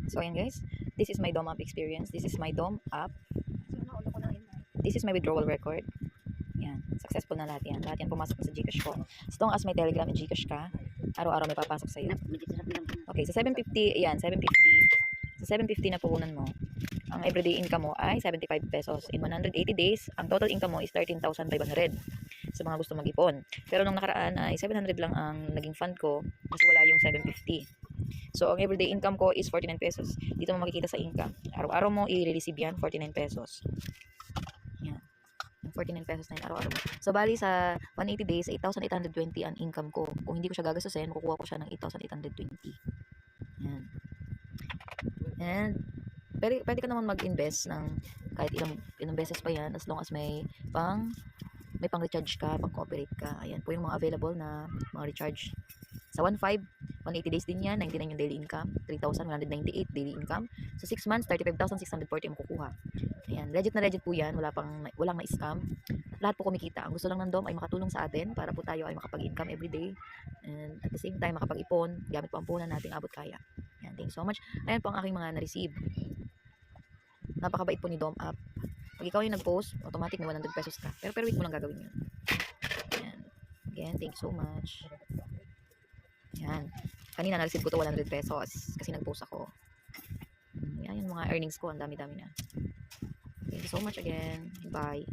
So ayan guys, this is my Dom app experience. This is my Dom app. This is my withdrawal record. Yan, successful na lahat yan. Lahat yan pumasok na sa Gcash ko. As long as may Telegram at Gcash ka, araw-araw may papasok sa'yo. Okay, sa 750, ayan, 750. Sa 750 na puhunan mo, ang everyday income mo ay 75 pesos. In 180 days, ang total income mo is 13,500 sa mga gusto mag-ipon. Pero nung nakaraan ay 700 lang ang naging fund ko kasi wala yung 750. So, ang everyday income ko is 49 pesos. Dito mo makikita sa income. Araw-araw mo i-receive yan, 49 pesos. Yan. 49 pesos na yun araw-araw mo. So, bali sa 180 days, 8,820 ang income ko. Kung hindi ko siya gagastusin, makukuha ko siya ng 8,820. Yan. And, pwede ka naman mag-invest ng kahit ilang beses pa yan as long as may pang recharge ka, pang cooperate ka. Ayan po yung mga available na mga recharge. Sa 1.5, 180 days din yan, 99 yung daily income, 3,198 daily income. Sa 6 months, 35,640 yung makukuha. Ayan, legit na legit po yan, walang na-scam. Lahat po kumikita. Ang gusto lang ng DOM ay makatulong sa atin para po tayo ay makapag-income everyday. And at the same time, makapag-ipon, gamit po ang punan nating abot kaya. Ayan, thanks so much. Ayan po ang aking mga na-receive. Napakabait po ni DOM app. Pag ikaw yung nag-post, automatic na 100 pesos ka. Pero per week mo lang gagawin yun. Ayan. Again, thanks so much. Yan. Kanina na-receive ko to 100 pesos kasi nag-post ako. Yan yung mga earnings ko. Ang dami-dami na. Thank you so much again. Bye.